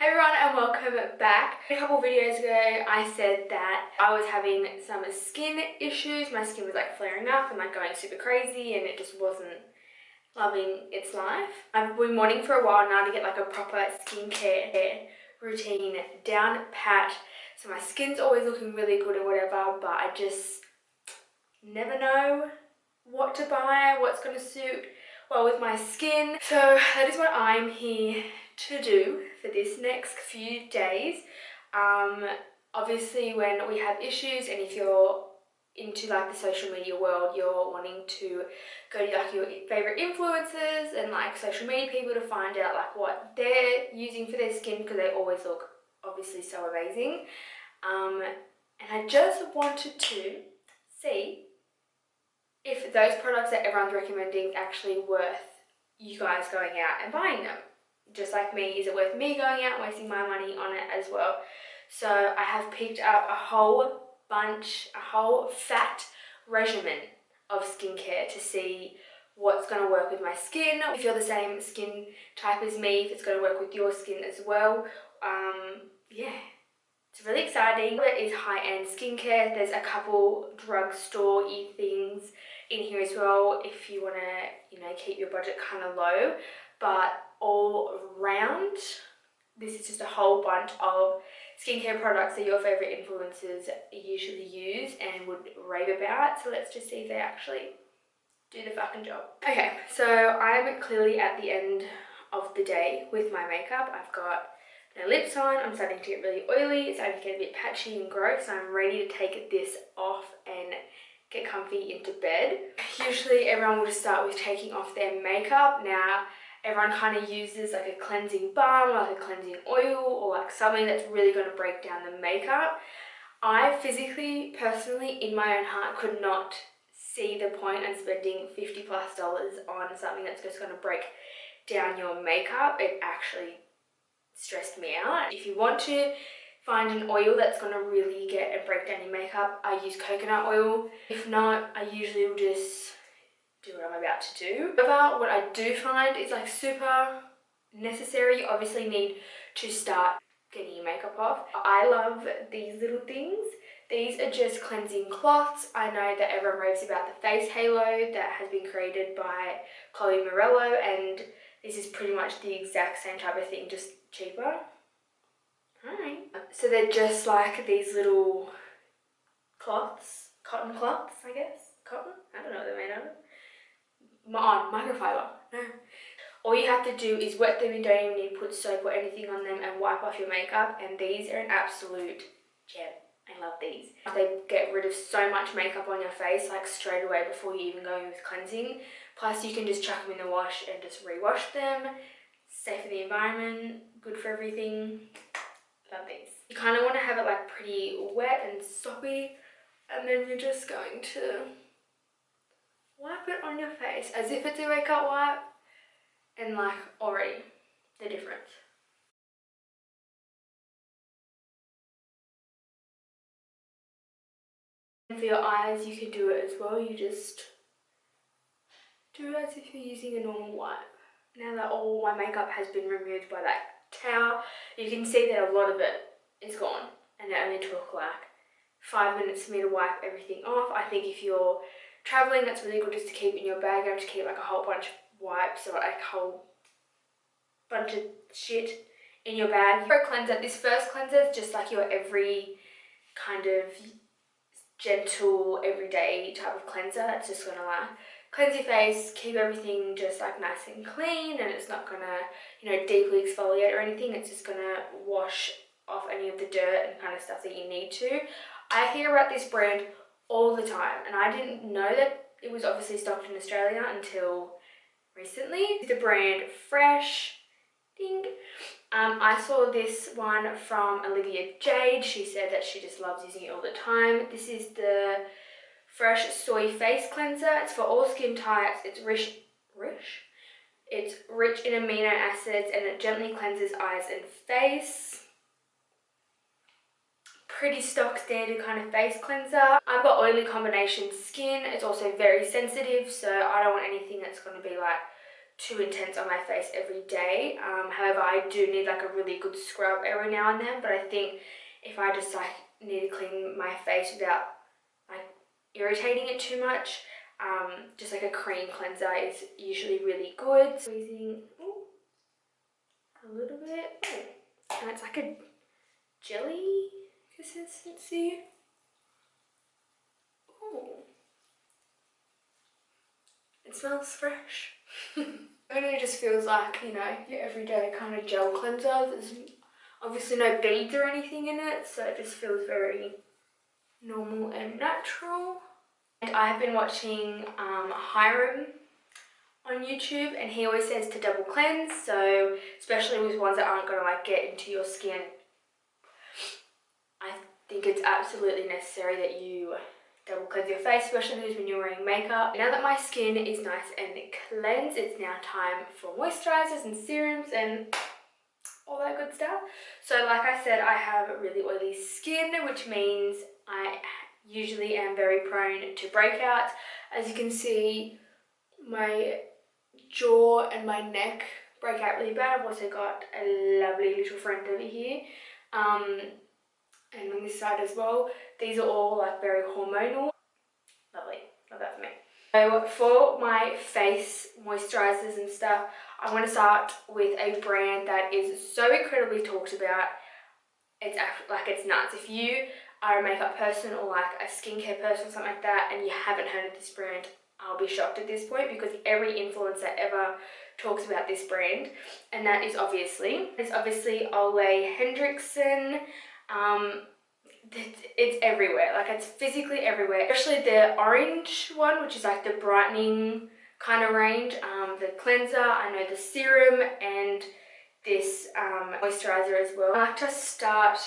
Hey everyone and welcome back. A couple videos ago I said that I was having some skin issues. My skin was like flaring up and like going super crazy and it just wasn't loving its life. I've been wanting for a while now to get like a proper skincare routine down pat. So my skin's always looking really good or whatever, but I just never know what to buy, what's going to suit well with my skin. So that is what I'm here to do for this next few days. Obviously when we have issues and if you're into like the social media world, you're wanting to go to like your favorite influencers and like social media people to find out like what they're using for their skin, because they always look obviously so amazing. And I just wanted to see if those products that everyone's recommending actually worth you guys going out and buying them. Just like me, is it worth me going out and wasting my money on it as well? So I have picked up a whole fat regimen of skincare to see what's going to work with my skin. If you're the same skin type as me, if it's going to work with your skin as well. Yeah, it's really exciting. It is high-end skincare. There's a couple drugstore-y things in here as well if you want to, keep your budget kind of low. But all round, this is just a whole bunch of skincare products that your favorite influencers usually use and would rave about. So let's just see if they actually do the fucking job. Okay, so I'm clearly at the end of the day with my makeup. I've got no lips on, I'm starting to get really oily, it's starting to get a bit patchy and gross, so I'm ready to take this off and get comfy into bed. Usually everyone will just start with taking off their makeup. Now, everyone kind of uses like a cleansing balm, like a cleansing oil, or like something that's really going to break down the makeup. I physically, personally, in my own heart, could not see the point in spending $50+ on something that's just going to break down your makeup. It actually stressed me out. If you want to find an oil that's going to really get and break down your makeup, I use coconut oil. If not, I usually will just do what I'm about to do. However, what I do find is like super necessary. You obviously need to start getting your makeup off. I love these little things. These are just cleansing cloths. I know that everyone raves about the face halo that has been created by Chloe Morello, and this is pretty much the exact same type of thing, just cheaper. Alright. So they're just like these little cloths, cotton cloths, I guess. Cotton? I don't know what they're made of. Microfiber. No. All you have to do is wet them. You don't even need to put soap or anything on them and wipe off your makeup, and these are an absolute gem. I love these. They get rid of so much makeup on your face like straight away before you even go in with cleansing. Plus you can just chuck them in the wash and just re-wash them. Safe for the environment, good for everything. Love these. You kind of want to have it like pretty wet and soppy, and then you're just going to wipe it on your face as if it's a makeup wipe, and like already the difference. And for your eyes, you can do it as well. You just do it as if you're using a normal wipe. Now that all my makeup has been removed by that towel, you can see that a lot of it is gone, and it only took like 5 minutes for me to wipe everything off. I think if you're traveling, that's really good just to keep in your bag. You have to keep like a whole bunch of wipes or like a whole bunch of shit in your bag. For a cleanser, this first cleanser is just like your every kind of gentle, everyday type of cleanser. It's just gonna like cleanse your face, keep everything just like nice and clean, and it's not gonna, deeply exfoliate or anything. It's just gonna wash off any of the dirt and kind of stuff that you need to. I hear about this brand all the time, and I didn't know that it was obviously stocked in Australia until recently. The brand Fresh. Ding. I saw this one from Olivia Jade. She said that she just loves using it all the time. This is the Fresh Soy Face Cleanser. It's for all skin types. It's rich in amino acids, and it gently cleanses eyes and face. Pretty stock standard kind of face cleanser. I've got oily combination skin. It's also very sensitive, so I don't want anything that's going to be like too intense on my face every day. However, I do need like a really good scrub every now and then, but I think if I just like need to clean my face without like irritating it too much, just like a cream cleanser is usually really good. Squeezing a little bit, and it's like a jelly consistency. Ooh. It smells fresh. It really just feels like, you know, your everyday kind of gel cleanser. There's obviously no beads or anything in it, so it just feels very normal and natural. And I have been watching Hiram on YouTube, and he always says to double cleanse, so especially with ones that aren't going to like get into your skin, I think it's absolutely necessary that you double cleanse your face, especially when you're wearing makeup. Now that my skin is nice and cleansed, it's now time for moisturizers and serums and all that good stuff. So like I said, I have really oily skin, which means I usually am very prone to breakouts. As you can see, my jaw and my neck break out really bad. I've also got a lovely little friend over here. And on this side as well. These are all like very hormonal. Lovely, love that for me. So for my face moisturizers and stuff, I want to start with a brand that is so incredibly talked about. It's actually like, it's nuts. If you are a makeup person or like a skincare person or something like that and you haven't heard of this brand, I'll be shocked at this point, because every influencer ever talks about this brand, and that is obviously Ole Hendrixson. It's everywhere, like it's physically everywhere, especially the orange one, which is like the brightening kind of range, the cleanser, I know the serum, and this moisturizer as well. I like to start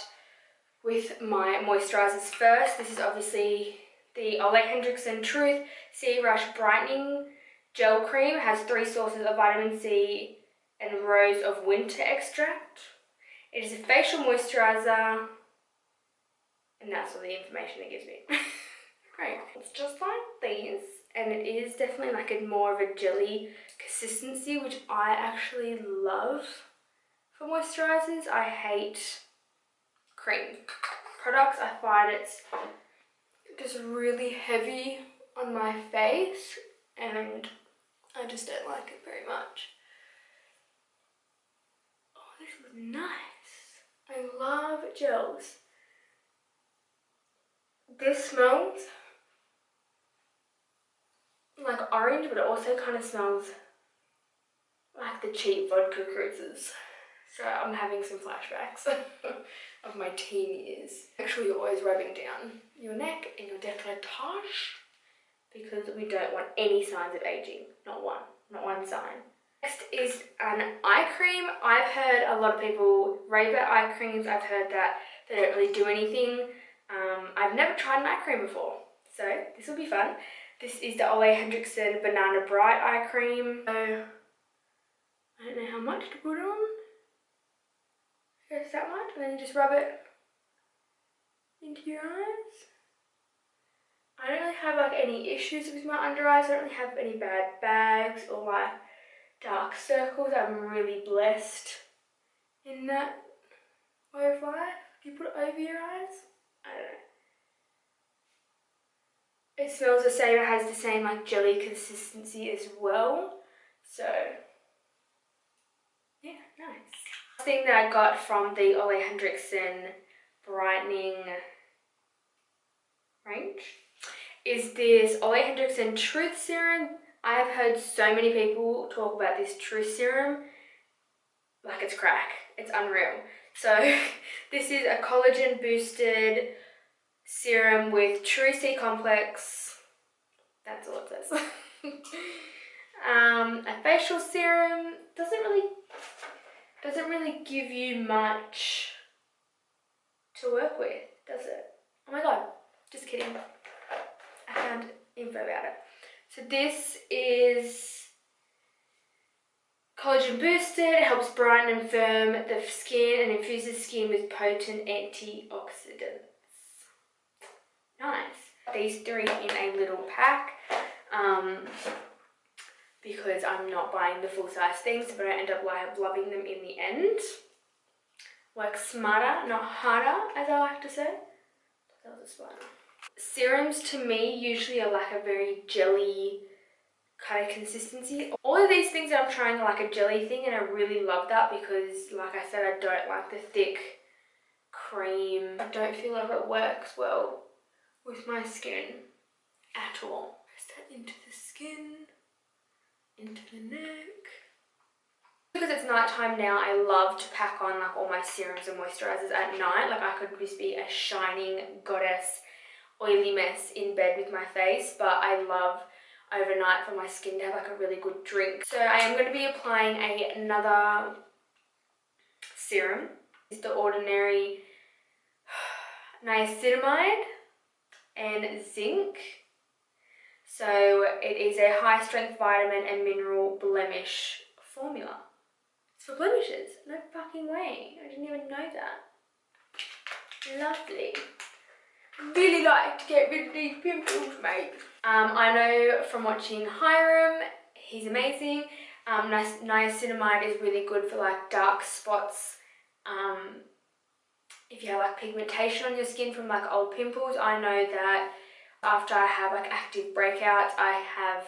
with my moisturizers first. This is obviously the Ole Hendrixson Truth C Rush Brightening Gel Cream. It has 3 sources of vitamin C and rose of winter extract. It is a facial moisturizer, and that's all the information it gives me. Great. It's just like these, and it is definitely like a more of a jelly consistency, which I actually love for moisturizers. I hate cream products. I find it's just really heavy on my face, and I just don't like it very much. Oh, this is nice. I love gels. This smells like orange, but it also kind of smells like the cheap vodka cruises. So I'm having some flashbacks of my teen years. Actually, you're always rubbing down your neck and your décolletage, because we don't want any signs of aging. Not one sign. Next is an eye cream. I've heard a lot of people rave about eye creams. I've heard that they don't really do anything. I've never tried an eye cream before, so this will be fun. This is the Ole Hendrixson Banana Bright Eye Cream. So I don't know how much to put on. I guess that much, and then you just rub it into your eyes. I don't really have like any issues with my under eyes. I don't really have any bad bags or like dark circles. I'm really blessed in that way of life. Do you put it over your eyes? I don't know. It smells the same. It has the same like jelly consistency as well. So yeah, nice. The thing that I got from the Ole Hendrixson brightening range is this Ole Hendrixson Truth Serum. I have heard so many people talk about this Truth Serum like it's crack. It's unreal. So this is a collagen boosted serum with True C complex. That's all it says. A facial serum doesn't really give you much to work with, does it? Oh my god, just kidding. I found info about it. So this is collagen boosted. It helps brighten and firm the skin and infuses skin with potent antioxidants. Nice. These 3 in a little pack. because I'm not buying the full size things, but I end up like loving them in the end. Work smarter, not harder, as I like to say. That was a spider. Serums to me usually are like a very jelly kind of consistency. All of these things that I'm trying are like a jelly thing, and I really love that because, like I said, I don't like the thick cream. I don't feel like it works well with my skin at all. Press that into the skin, into the neck. Because it's nighttime now, I love to pack on like all my serums and moisturizers at night. Like I could just be a shining goddess, oily mess in bed with my face, but I love overnight for my skin to have like a really good drink. So I am going to be applying another serum. It's the ordinary Niacinamide and Zinc. So it is a high strength vitamin and mineral blemish formula. It's for blemishes. No fucking way. I didn't even know that. Lovely. Really like to get rid of these pimples, mate. I know from watching Hiram, he's amazing. Niacinamide is really good for like dark spots. If you have like pigmentation on your skin from like old pimples, I know that after I have like active breakouts, I have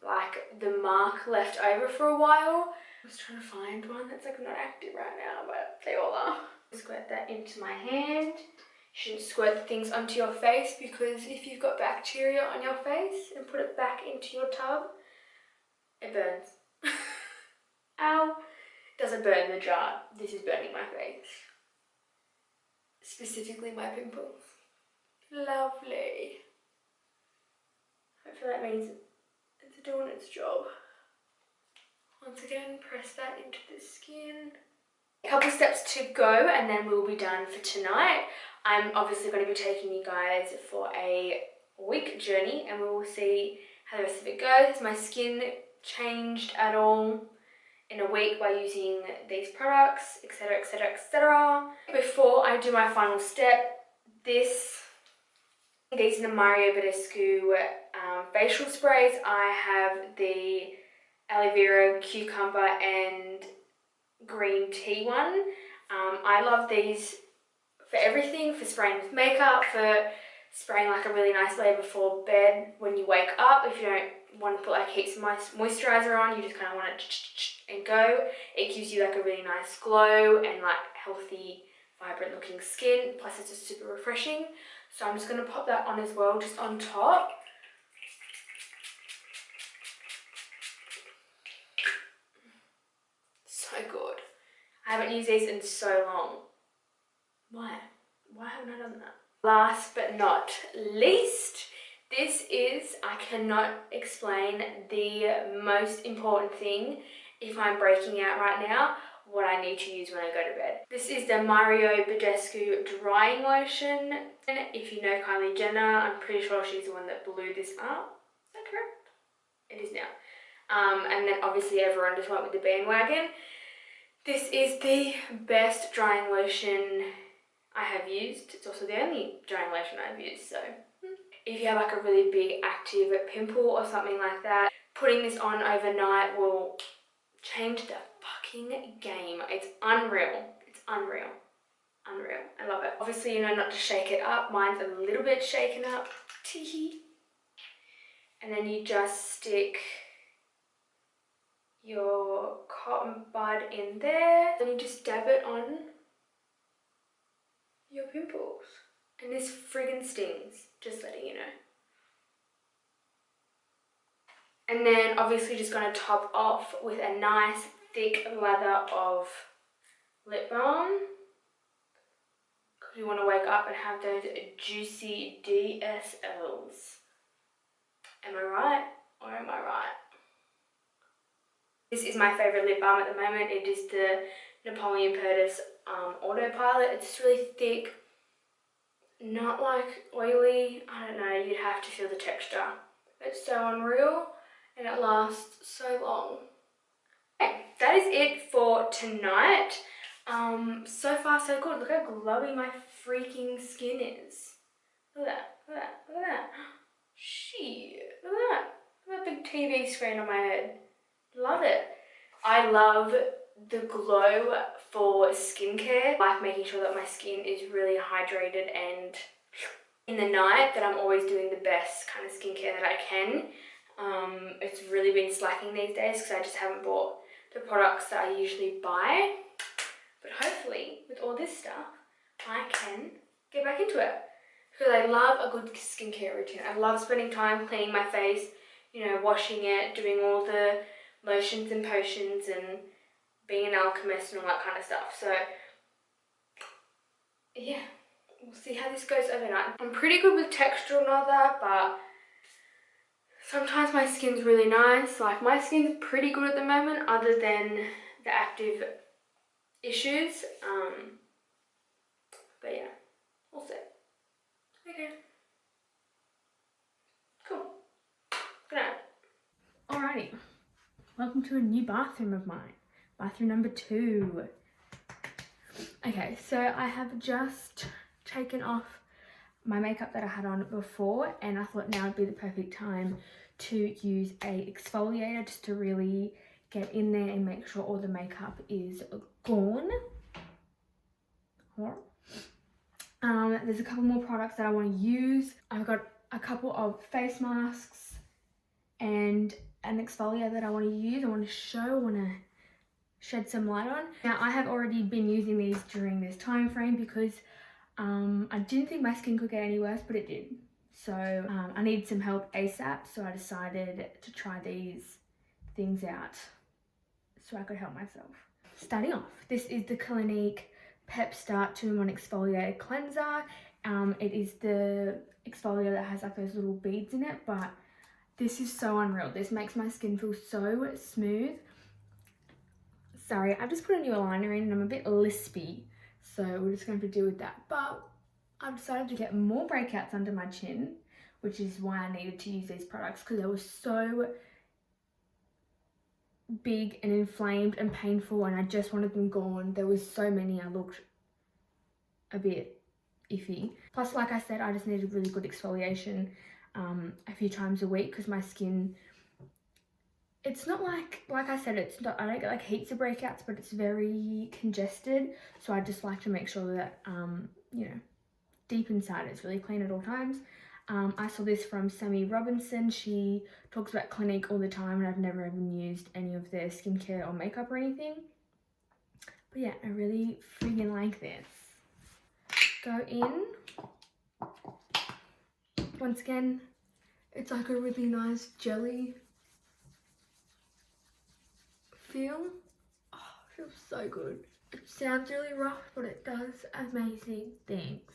like the mark left over for a while. I was trying to find one that's like not active right now, but they all are. Squirt that into my hand. You shouldn't squirt things onto your face because if you've got bacteria on your face and put it back into your tub, it burns. Ow. It doesn't burn the jar. This is burning my face. Specifically my pimples. Lovely. Hopefully that means it's doing its job. Once again, press that into the skin. A couple steps to go and then we'll be done for tonight. I'm obviously going to be taking you guys for a week journey and we will see how the rest of it goes. Has my skin changed at all in a week by using these products, etc, etc, etc. Before I do my final step, these are the Mario Badescu facial sprays. I have the aloe vera, cucumber and green tea one. I love these for everything, for spraying with makeup, for spraying like a really nice layer before bed when you wake up. If you don't want to put like heaps of moisturizer on, you just kind of want to and go. It gives you like a really nice glow and like healthy, vibrant looking skin. Plus it's just super refreshing. So I'm just going to pop that on as well, just on top. So good. I haven't used these in so long. Why? Why haven't I done that? Last but not least, this is, I cannot explain, the most important thing if I'm breaking out right now, what I need to use when I go to bed. This is the Mario Badescu Drying Lotion. And if you know Kylie Jenner, I'm pretty sure she's the one that blew this up. Is that correct? It is now. And then obviously everyone just went with the bandwagon. This is the best drying lotion I have used. It's also the only drying lotion I've used, so if you have like a really big active pimple or something like that, putting this on overnight will change the fucking game. It's unreal. It's unreal. Unreal. I love it. Obviously, you know not to shake it up. Mine's a little bit shaken up. Tee. And then you just stick your cotton bud in there. Then you just dab it on your pimples. And this friggin' stings, just letting you know. And then obviously just going to top off with a nice thick lather of lip balm. Because you want to wake up and have those juicy DSLs. Am I right? Or am I right? This is my favourite lip balm at the moment. It is the Napoleon Perdis Autopilot. It's really thick, not like oily. I don't know, you'd have to feel the texture. It's so unreal and it lasts so long. Okay, that is it for tonight. So far so good. Look how glowy my freaking skin is. Look at that, look at that, look at that. Shit, look at that. I have a big TV screen on my head. Love it. I love the glow for skincare. I like making sure that my skin is really hydrated, and in the night that I'm always doing the best kind of skincare that I can. It's really been slacking these days because I just haven't bought the products that I usually buy. But hopefully with all this stuff, I can get back into it. Because I love a good skincare routine. I love spending time cleaning my face, you know, washing it, doing all the lotions and potions and being an alchemist and all that kind of stuff. So yeah, we'll see how this goes overnight. I'm pretty good with texture and all that, but sometimes my skin's really nice. Like, my skin's pretty good at the moment other than the active issues. But yeah, we'll see. Okay. Cool. Good night. Alrighty. Welcome to a new bathroom of mine. Bathroom number 2. Okay, so I have just taken off my makeup that I had on before, and I thought now would be the perfect time to use a exfoliator just to really get in there and make sure all the makeup is gone. There's a couple more products that I want to use. I've got a couple of face masks and an exfoliator that I want to use. I want to shed some light on. Now, I have already been using these during this time frame because I didn't think my skin could get any worse, but it did. So I need some help ASAP, so I decided to try these things out so I could help myself. Starting off, this is the Clinque Pep Start 2-in-1 Exfoliator Cleanser. It is the exfoliator that has like those little beads in it, but this is so unreal. This makes my skin feel so smooth. Sorry, I've just put a new aligner in and I'm a bit lispy, so we're just going to have to deal with that. But I've decided to get more breakouts under my chin, which is why I needed to use these products, because they were so big and inflamed and painful and I just wanted them gone. There was so many, I looked a bit iffy. Plus, like I said, I just needed really good exfoliation a few times a week because my skin, it's not like I said, it's not, I don't get like heaps of breakouts, but it's very congested. So I just like to make sure that, you know, deep inside it's really clean at all times. I saw this from Sammy Robinson. She talks about Clinique all the time and I've never even used any of their skincare or makeup or anything. But yeah, I really freaking like this. Go in. Once again, it's like a really nice jelly feel. Oh, it feels so good. It sounds really rough, but it does amazing things.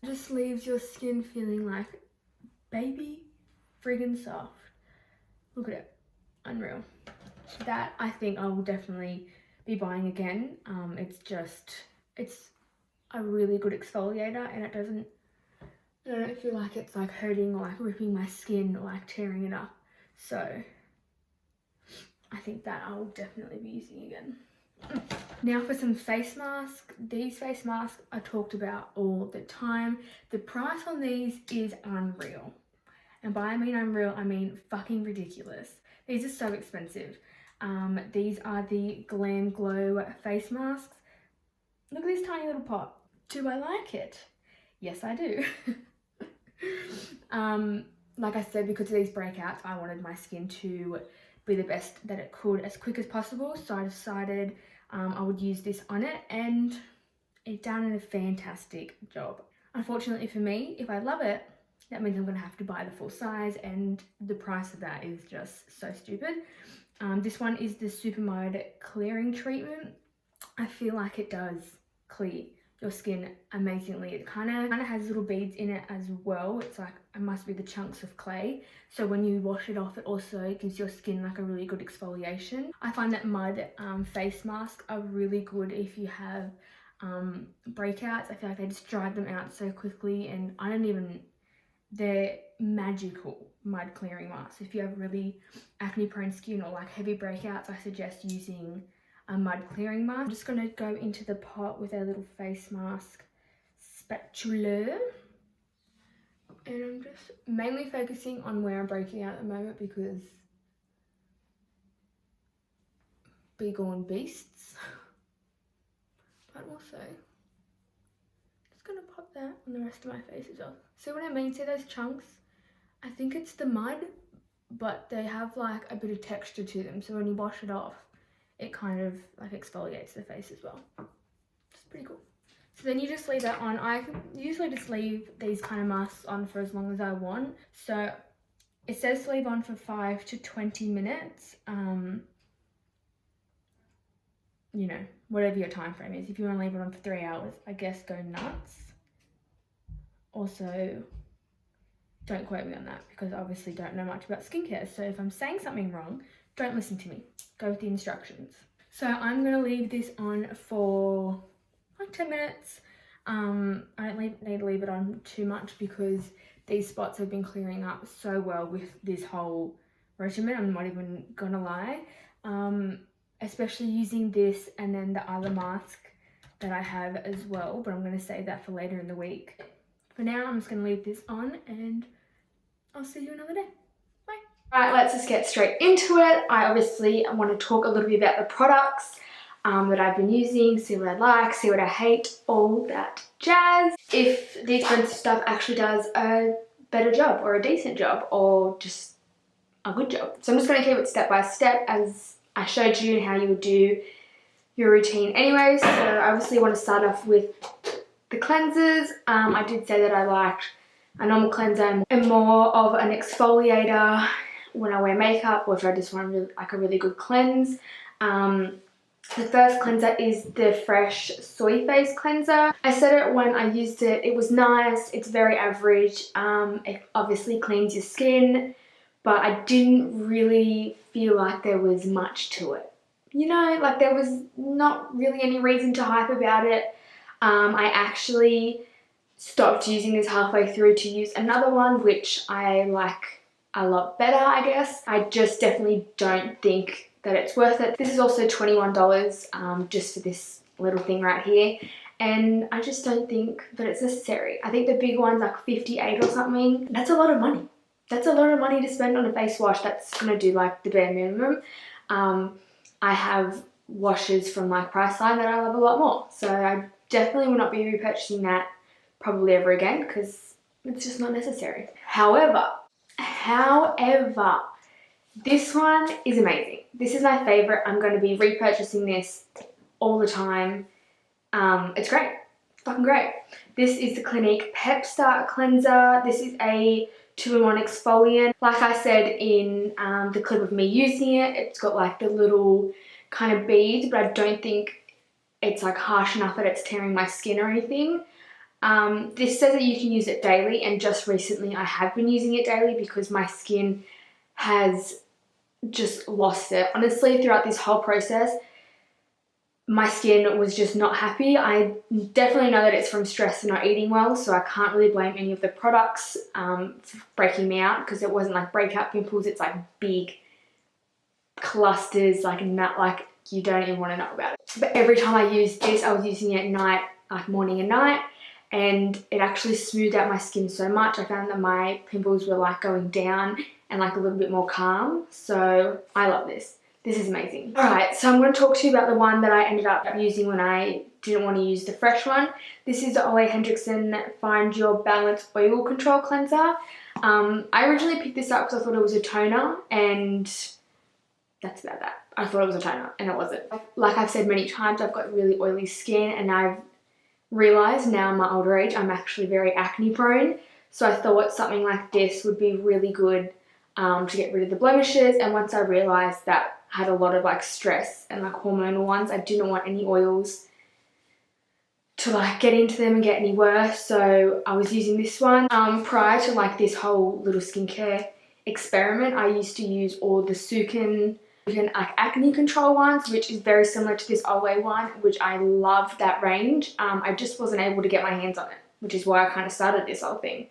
It just leaves your skin feeling like baby friggin' soft. Look at it. Unreal. That I think I will definitely be buying again. It's a really good exfoliator and I don't feel like it's like hurting or like ripping my skin or like tearing it up. So I think that I will definitely be using again. Now for some face masks. These face masks I talked about all the time. The price on these is unreal. And by I mean unreal, I mean fucking ridiculous. These are so expensive. These are the GlamGlow face masks. Look at this tiny little pot. Do I like it? Yes, I do. Like I said, because of these breakouts, I wanted my skin to be the best that it could as quick as possible. So I decided I would use this on it and it done a fantastic job. Unfortunately for me, if I love it, that means I'm going to have to buy the full size and the price of that is just so stupid. This one is the Supermode Clearing Treatment. I feel like it does clear your skin amazingly. It kind of has little beads in it as well. It's like, it must be the chunks of clay. So when you wash it off, it also gives your skin like a really good exfoliation. I find that mud face masks are really good if you have breakouts. I feel like they just dry them out so quickly and they're magical mud clearing masks. If you have really acne prone skin or like heavy breakouts, I suggest using a mud clearing mask. I'm just going to go into the pot with a little face mask spatula. And I'm just mainly focusing on where I'm breaking out at the moment because big-on beasts. But also, just gonna pop that on the rest of my face as well. See what I mean? See those chunks? I think it's the mud, but they have like a bit of texture to them. So when you wash it off, it kind of like exfoliates the face as well. It's pretty cool. So then you just leave that on. I usually just leave these kind of masks on for as long as I want. So it says to leave on for 5 to 20 minutes. You know, whatever your time frame is. If you want to leave it on for 3 hours, I guess go nuts. Also, don't quote me on that because I obviously don't know much about skincare. So if I'm saying something wrong, don't listen to me. Go with the instructions. So I'm going to leave this on for like 10 minutes. I don't need to leave it on too much because these spots have been clearing up so well with this whole regimen. I'm not even going to lie. Especially using this and then the other mask that I have as well. But I'm going to save that for later in the week. For now, I'm just going to leave this on and I'll see you another day. Bye. Alright, let's just get straight into it. I obviously want to talk a little bit about the products that I've been using, see what I like, see what I hate, all that jazz. If the expensive stuff actually does a better job or a decent job or just a good job. So I'm just going to keep it step by step as I showed you how you would do your routine anyway. So I obviously want to start off with the cleansers. I did say that I liked a normal cleanser and more of an exfoliator when I wear makeup or if I just want like a really good cleanse. The first cleanser is the Fresh Soy Face Cleanser. I said it when I used it, it was nice, it's very average. It obviously cleans your skin, but I didn't really feel like there was much to it. You know, like there was not really any reason to hype about it. I actually stopped using this halfway through to use another one, which I like a lot better, I guess. I just definitely don't think that it's worth it. This is also $21 just for this little thing right here. And I just don't think that it's necessary. I think the big one's like 58 or something. That's a lot of money. That's a lot of money to spend on a face wash that's gonna do like the bare minimum. I have washes from like Priceline that I love a lot more. So I definitely will not be repurchasing that probably ever again because it's just not necessary. However, this one is amazing. This is my favorite. I'm going to be repurchasing this all the time. It's great. It's fucking great. This is the Clinique Pep Start Cleanser. This is a 2-in-1 exfoliant. Like I said in the clip of me using it, it's got like the little kind of beads, but I don't think it's like harsh enough that it's tearing my skin or anything. This says that you can use it daily, and just recently I have been using it daily because my skin has just lost it. Honestly, throughout this whole process, my skin was just not happy. I definitely know that it's from stress and not eating well, so I can't really blame any of the products for breaking me out because it wasn't like breakout pimples, it's like big clusters, like you don't even want to know about it. But every time I used this, I was using it at night, like morning and night, and it actually smoothed out my skin so much. I found that my pimples were like going down and like a little bit more calm. So I love this. This is amazing. Alright, so I'm going to talk to you about the one that I ended up using when I didn't want to use the fresh one. This is the Ole Hendrixson Find Your Balance Oil Control Cleanser. I originally picked this up because I thought it was a toner, and that's about that. I thought it was a toner and it wasn't. Like I've said many times, I've got really oily skin, and I've realised now in my older age I'm actually very acne prone. So I thought something like this would be really good to get rid of the blemishes. And once I realised that I had a lot of like stress and like hormonal ones, I didn't want any oils to like get into them and get any worse. So I was using this one. Prior to like this whole little skincare experiment, I used to use all the Sukin like acne control ones, which is very similar to this Ole one, which I love that range. I just wasn't able to get my hands on it, which is why I kind of started this whole thing.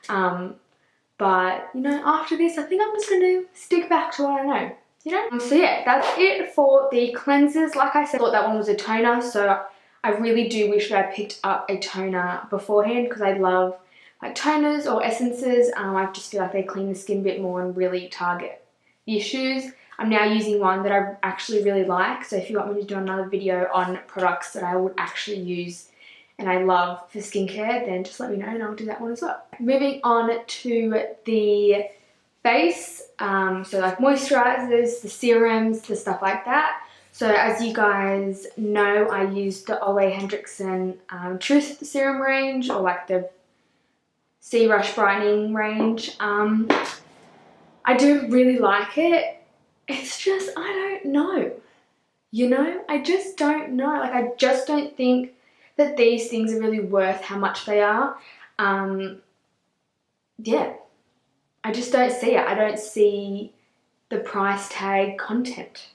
But you know, after this, I think I'm just going to stick back to what I know, you know? So yeah, that's it for the cleansers. Like I said, I thought that one was a toner, so I really do wish that I picked up a toner beforehand because I love like toners or essences. I just feel like they clean the skin a bit more and really target the issues. I'm now using one that I actually really like, so if you want me to do another video on products that I would actually use and I love for skincare, then just let me know and I'll do that one as well. Moving on to the face, so like moisturizers, the serums, the stuff like that. So as you guys know, I use the Ole Hendrixson Truth Serum range, or like the C Rush brightening range. I do really like it. It's just, I don't know, you know, I just don't know. Like, I just don't think that these things are really worth how much they are. Yeah, I just don't see it. I don't see the price tag content,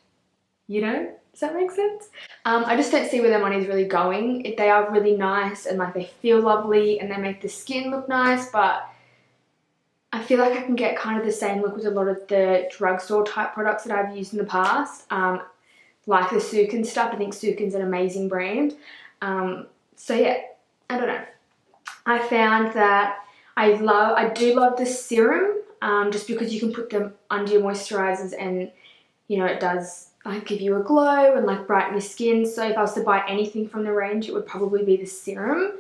you know? Does that make sense? I just don't see where their money is really going. They are really nice and like they feel lovely and they make the skin look nice, but I feel like I can get kind of the same look with a lot of the drugstore type products that I've used in the past, like the Sukin stuff. I think Sukin's an amazing brand. So yeah, I don't know. I found that I do love the serum, just because you can put them under your moisturizers and, you know, it does like give you a glow and like brighten your skin. So if I was to buy anything from the range, it would probably be the serum.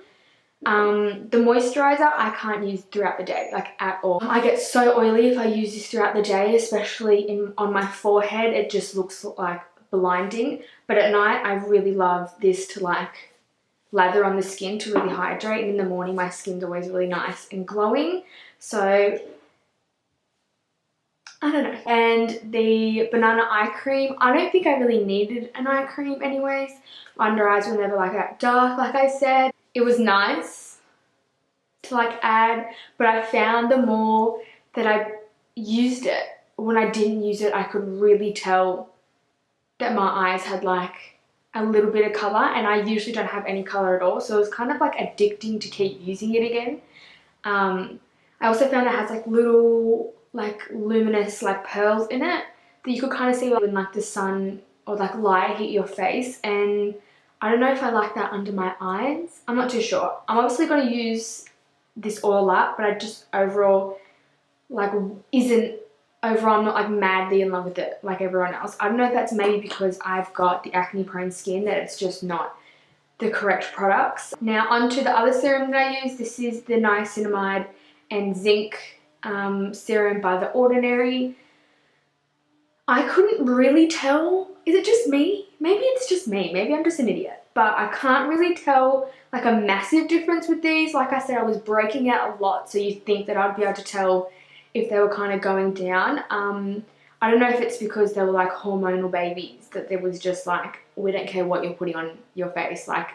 The moisturizer I can't use throughout the day, like at all. I get so oily if I use this throughout the day, especially on my forehead. It just looks like blinding. But at night, I really love this to like lather on the skin to really hydrate. And in the morning, my skin's always really nice and glowing. So I don't know. And the banana eye cream, I don't think I really needed an eye cream anyways. My under eyes were never like that dark, like I said. It was nice to like add, but I found the more that I used it, when I didn't use it, I could really tell that my eyes had like a little bit of color, and I usually don't have any color at all. So it was kind of like addicting to keep using it again. I also found it has like little like luminous like pearls in it that you could kind of see when like the sun or like light hit your face, and I don't know if I like that under my eyes. I'm not too sure. I'm obviously going to use this all up, but I just overall like I'm not like madly in love with it like everyone else. I don't know if that's maybe because I've got the acne prone skin that it's just not the correct products. Now onto the other serum that I use. This is the Niacinamide and Zinc serum by The Ordinary. I couldn't really tell. Is it just me? Maybe it's just me. Maybe I'm just an idiot. But I can't really tell like a massive difference with these. Like I said, I was breaking out a lot, so you'd think that I'd be able to tell if they were kind of going down. I don't know if it's because they were like hormonal babies, that there was just like, we don't care what you're putting on your face, like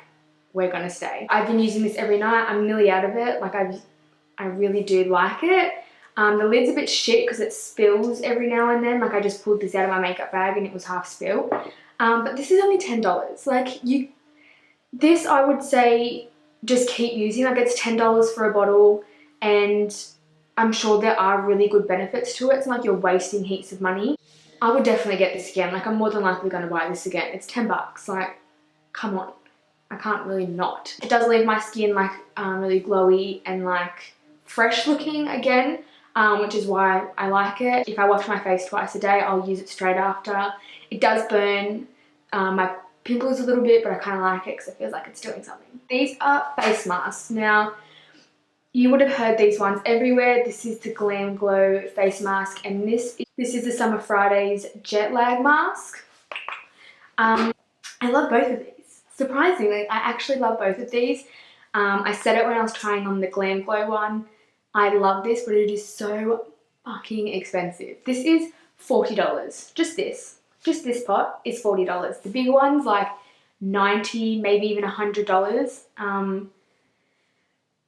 we're gonna stay. I've been using this every night. I'm nearly out of it. Like I really do like it. The lid's a bit shit because it spills every now and then. Like I just pulled this out of my makeup bag and it was half spilled. But this is only $10. Like this I would say just keep using. Like it's $10 for a bottle, and I'm sure there are really good benefits to it. It's not like you're wasting heaps of money. I would definitely get this again. Like I'm more than likely going to buy this again. It's $10. Like, come on. I can't really not. It does leave my skin like really glowy and like fresh looking again, which is why I like it. If I wash my face twice a day, I'll use it straight after. It does burn my pimples a little bit, but I kind of like it because it feels like it's doing something. These are face masks. Now, you would have heard these ones everywhere. This is the GlamGlow face mask, and this is the Summer Fridays Jetlag mask. I love both of these. Surprisingly, I actually love both of these. I said it when I was trying on the GlamGlow one. I love this, but it is so fucking expensive. This is $40. Just this pot is $40. The big one's like $90, maybe even $100.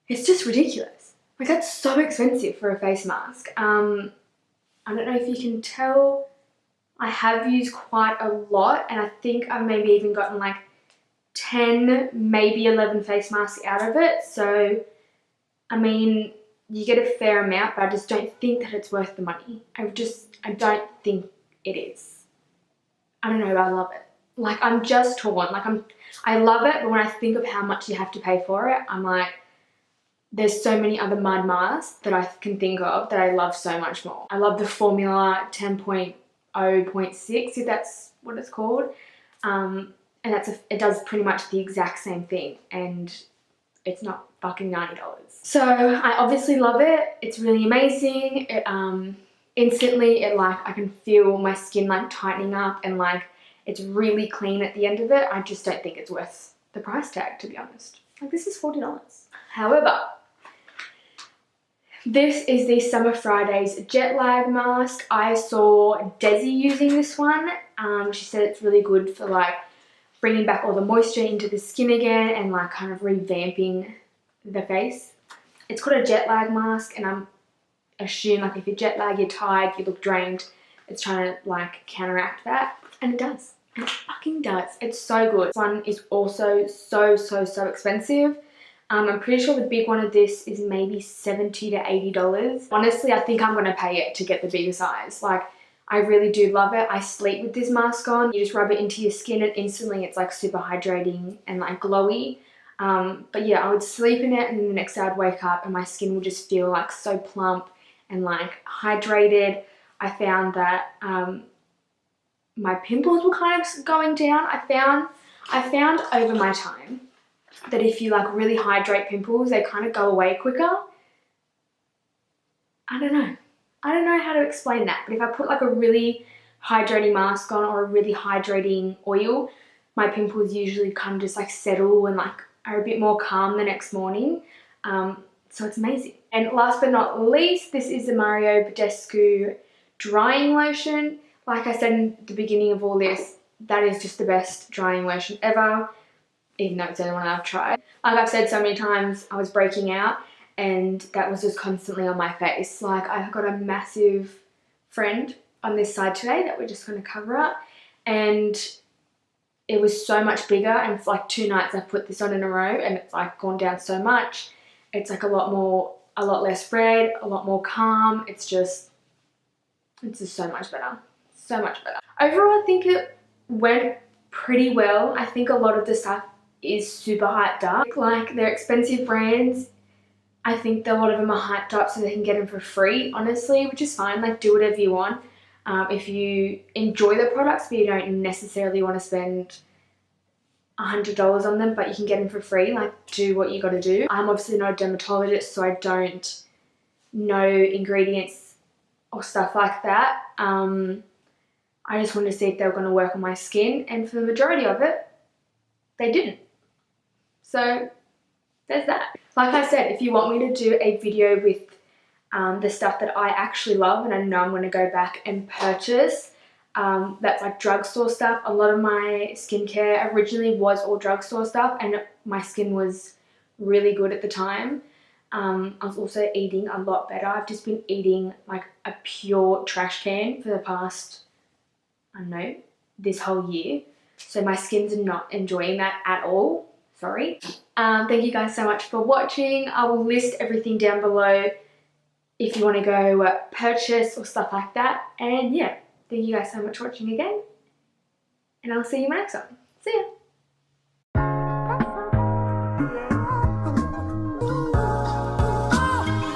It's just ridiculous. Like that's so expensive for a face mask. I don't know if you can tell, I have used quite a lot, and I think I've maybe even gotten like 10, maybe 11 face masks out of it. So, I mean, you get a fair amount, but I just don't think that it's worth the money. I don't think it is. I don't know, I love it. Like I'm just torn. Like I love it, but when I think of how much you have to pay for it, I'm like, there's so many other mud masks that I can think of that I love so much more. I love the Formula 10.0.6, if that's what it's called. And it does pretty much the exact same thing, and it's not fucking $90. So I obviously love it. It's really amazing. It instantly, I can feel my skin like tightening up, and like it's really clean at the end of it. I just don't think it's worth the price tag, to be honest. Like, this is $40. However, this is the Summer Fridays Jetlag mask. I saw Desi using this one. She said it's really good for like bringing back all the moisture into the skin again and like kind of revamping the face. It's called a jet lag mask, and I'm assuming like if you're jet lag, you're tired, you look drained, it's trying to like counteract that, and it does. It fucking does. It's so good. This one is also so expensive. I'm pretty sure the big one of this is maybe $70 to $80. Honestly, I think I'm gonna pay it to get the bigger size. Like, I really do love it. I sleep with this mask on. You just rub it into your skin and instantly it's like super hydrating and like glowy. But yeah, I would sleep in it and then the next day I'd wake up and my skin would just feel like so plump and like hydrated. I found that my pimples were kind of going down. I found over my time that if you like really hydrate pimples, they kind of go away quicker. I don't know how to explain that, but if I put like a really hydrating mask on or a really hydrating oil, my pimples usually kind of just like settle and like are a bit more calm the next morning. So it's amazing. And last but not least, this is the Mario Badescu Drying Lotion. Like I said in the beginning of all this, that is just the best drying lotion ever, even though it's the only one I've tried. Like I've said so many times, I was breaking out and that was just constantly on my face. Like, I've got a massive friend on this side today that we're just going to cover up, and it was so much bigger, and for like 2 nights I've put this on in a row and it's like gone down so much. It's like a lot less red, a lot more calm. It's just so much better. So much better. Overall, I think it went pretty well. I think a lot of the stuff is super hyped up. Like, they're expensive brands. I think that a lot of them are hyped up so they can get them for free, honestly, which is fine. Like, do whatever you want. If you enjoy the products but you don't necessarily want to spend $100 on them, but you can get them for free, like, do what you got to do. I'm obviously not a dermatologist, so I don't know ingredients or stuff like that. I just wanted to see if they were going to work on my skin, and for the majority of it, they didn't. So there's that. Like I said, if you want me to do a video with the stuff that I actually love and I know I'm going to go back and purchase, that's like drugstore stuff. A lot of my skincare originally was all drugstore stuff and my skin was really good at the time. I was also eating a lot better. I've just been eating like a pure trash can for the past, I don't know, this whole year. So my skin's not enjoying that at all. Sorry. Thank you guys so much for watching. I will list everything down below if you want to go purchase or stuff like that. And yeah, thank you guys so much for watching again. And I'll see you in my next one. See ya.